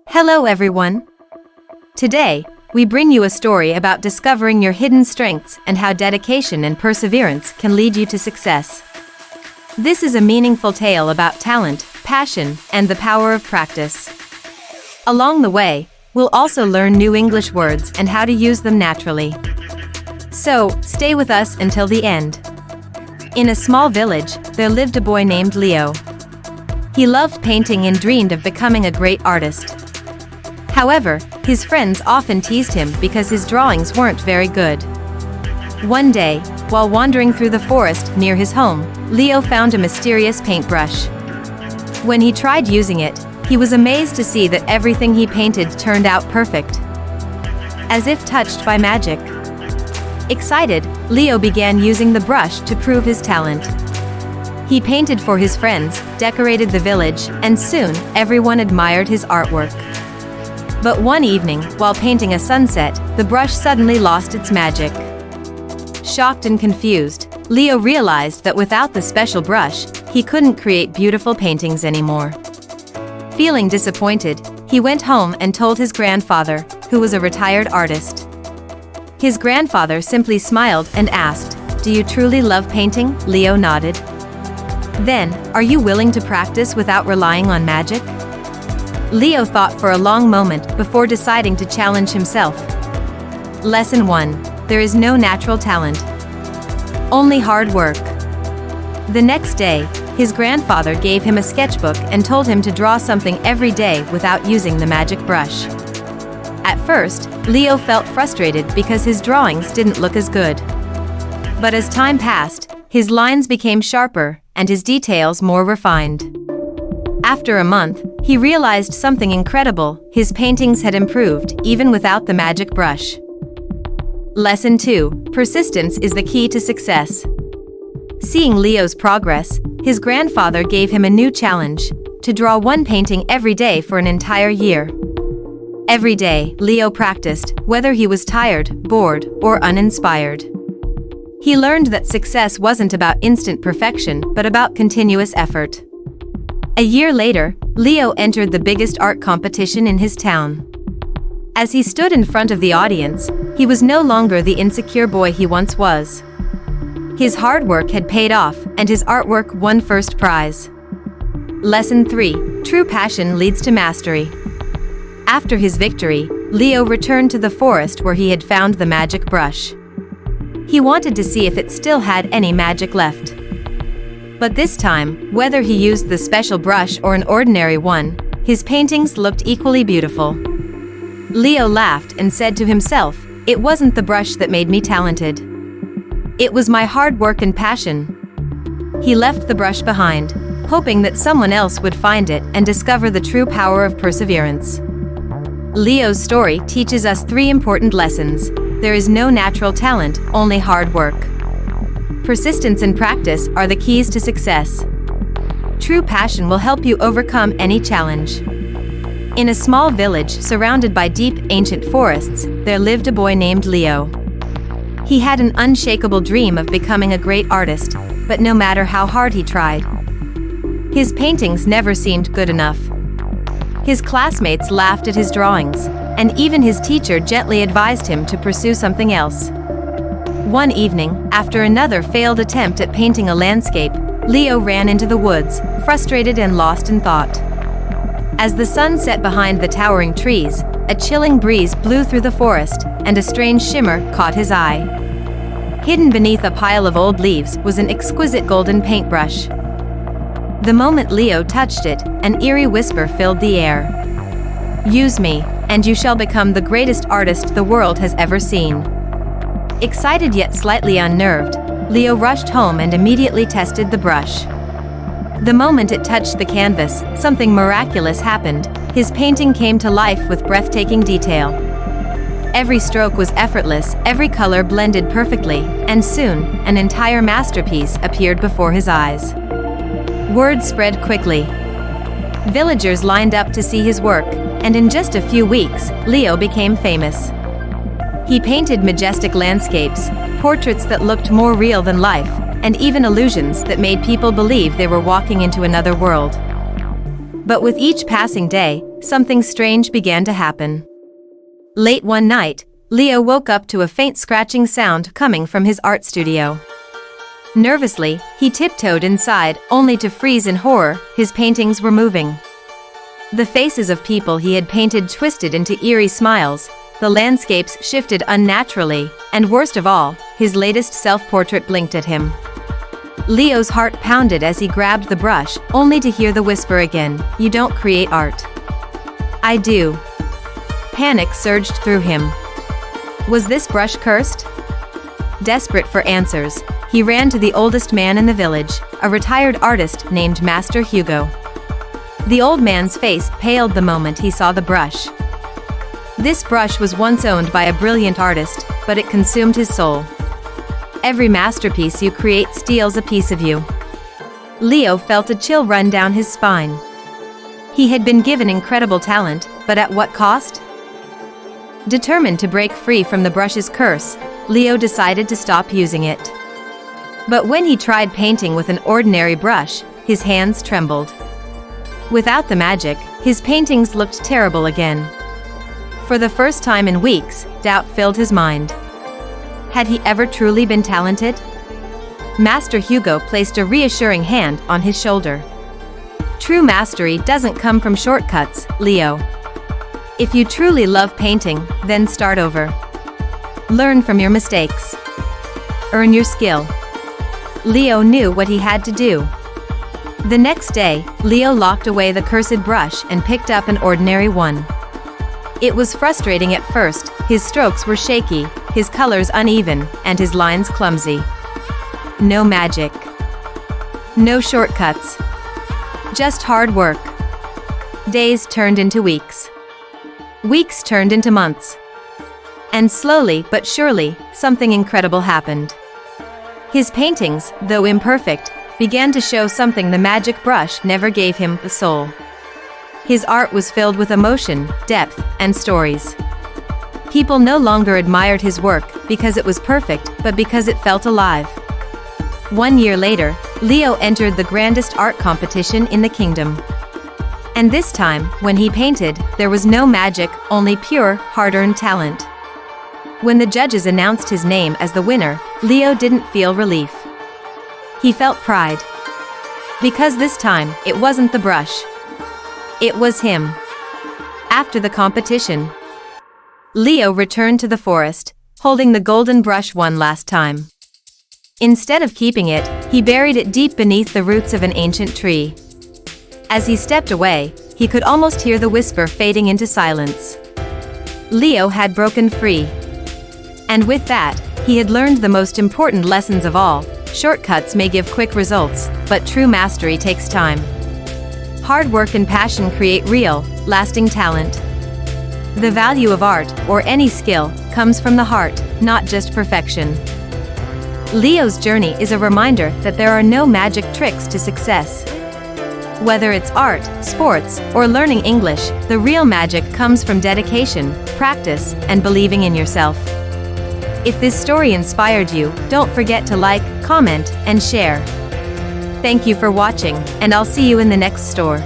Hello everyone! Today, we bring you a story about discovering your hidden strengths and how dedication and perseverance can lead you to success. This is a meaningful tale about talent, passion, and the power of practice. Along the way, we'll also learn new English words and how to use them naturally. So, stay with us until the end. In a small village, there lived a boy named Leo. He loved painting and dreamed of becoming a great artist. However, his friends often teased him because his drawings weren't very good. One day, while wandering through the forest near his home, Leo found a mysterious paintbrush. When he tried using it, he was amazed to see that everything he painted turned out perfect, as if touched by magic. Excited, Leo began using the brush to prove his talent. He painted for his friends, decorated the village, and soon, everyone admired his artwork. But one evening, while painting a sunset, the brush suddenly lost its magic. Shocked and confused, Leo realized that without the special brush, he couldn't create beautiful paintings anymore. Feeling disappointed, he went home and told his grandfather, who was a retired artist. His grandfather simply smiled and asked, "Do you truly love painting?" Leo nodded. "Then, are you willing to practice without relying on magic?" Leo thought for a long moment before deciding to challenge himself. Lesson 1. There is no natural talent. Only hard work. The next day, his grandfather gave him a sketchbook and told him to draw something every day without using the magic brush. At first, Leo felt frustrated because his drawings didn't look as good. But as time passed, his lines became sharper and his details more refined. After a month, he realized something incredible: his paintings had improved, even without the magic brush. Lesson 2. Persistence is the key to success. Seeing Leo's progress, his grandfather gave him a new challenge: to draw one painting every day for an entire year. Every day, Leo practiced, whether he was tired, bored, or uninspired. He learned that success wasn't about instant perfection, but about continuous effort. A year later, Leo entered the biggest art competition in his town. As he stood in front of the audience, he was no longer the insecure boy he once was. His hard work had paid off, and his artwork won first prize. Lesson 3. True passion leads to mastery. After his victory, Leo returned to the forest where he had found the magic brush. He wanted to see if it still had any magic left. But this time, whether he used the special brush or an ordinary one, his paintings looked equally beautiful. Leo laughed and said to himself, "It wasn't the brush that made me talented. It was my hard work and passion." He left the brush behind, hoping that someone else would find it and discover the true power of perseverance. Leo's story teaches us 3 important lessons. There is no natural talent, only hard work. Persistence and practice are the keys to success. True passion will help you overcome any challenge. In a small village surrounded by deep, ancient forests, there lived a boy named Leo. He had an unshakable dream of becoming a great artist, but no matter how hard he tried, his paintings never seemed good enough. His classmates laughed at his drawings, and even his teacher gently advised him to pursue something else. One evening, after another failed attempt at painting a landscape, Leo ran into the woods, frustrated and lost in thought. As the sun set behind the towering trees, a chilling breeze blew through the forest, and a strange shimmer caught his eye. Hidden beneath a pile of old leaves was an exquisite golden paintbrush. The moment Leo touched it, an eerie whisper filled the air. "Use me, and you shall become the greatest artist the world has ever seen." Excited yet slightly unnerved, Leo rushed home and immediately tested the brush. The moment it touched the canvas, something miraculous happened. His painting came to life with breathtaking detail. Every stroke was effortless, every color blended perfectly, and soon, an entire masterpiece appeared before his eyes. Word spread quickly. Villagers lined up to see his work, and in just a few weeks, Leo became famous. He painted majestic landscapes, portraits that looked more real than life, and even illusions that made people believe they were walking into another world. But with each passing day, something strange began to happen. Late one night, Leo woke up to a faint scratching sound coming from his art studio. Nervously, he tiptoed inside, only to freeze in horror. His paintings were moving. The faces of people he had painted twisted into eerie smiles, the landscapes shifted unnaturally, and worst of all, his latest self-portrait blinked at him. Leo's heart pounded as he grabbed the brush, only to hear the whisper again, "You don't create art." "I do." Panic surged through him. Was this brush cursed? Desperate for answers, he ran to the oldest man in the village, a retired artist named Master Hugo. The old man's face paled the moment he saw the brush. This brush was once owned by a brilliant artist, but it consumed his soul. Every masterpiece you create steals a piece of you. Leo felt a chill run down his spine. He had been given incredible talent, but at what cost? Determined to break free from the brush's curse, Leo decided to stop using it. But when he tried painting with an ordinary brush, his hands trembled. Without the magic, his paintings looked terrible again. For the first time in weeks, doubt filled his mind. Had he ever truly been talented? Master Hugo placed a reassuring hand on his shoulder. True mastery doesn't come from shortcuts, Leo. If you truly love painting, then start over. Learn from your mistakes. Earn your skill. Leo knew what he had to do. The next day, Leo locked away the cursed brush and picked up an ordinary one. It was frustrating at first. His strokes were shaky, his colors uneven, and his lines clumsy. No magic. No shortcuts. Just hard work. Days turned into weeks. Weeks turned into months. And slowly but surely, something incredible happened. His paintings, though imperfect, began to show something the magic brush never gave him: a soul. His art was filled with emotion, depth, and stories. People no longer admired his work because it was perfect, but because it felt alive. 1 year later, Leo entered the grandest art competition in the kingdom. And this time, when he painted, there was no magic, only pure, hard-earned talent. When the judges announced his name as the winner, Leo didn't feel relief. He felt pride. Because this time, it wasn't the brush. It was him. After the competition, Leo returned to the forest, holding the golden brush one last time. Instead of keeping it, he buried it deep beneath the roots of an ancient tree. As he stepped away, he could almost hear the whisper fading into silence. Leo had broken free. And with that, he had learned the most important lessons of all: shortcuts may give quick results, but true mastery takes time. Hard work and passion create real, lasting talent. The value of art, or any skill, comes from the heart, not just perfection. Leo's journey is a reminder that there are no magic tricks to success. Whether it's art, sports, or learning English, the real magic comes from dedication, practice, and believing in yourself. If this story inspired you, don't forget to like, comment, and share. Thank you for watching, and I'll see you in the next store.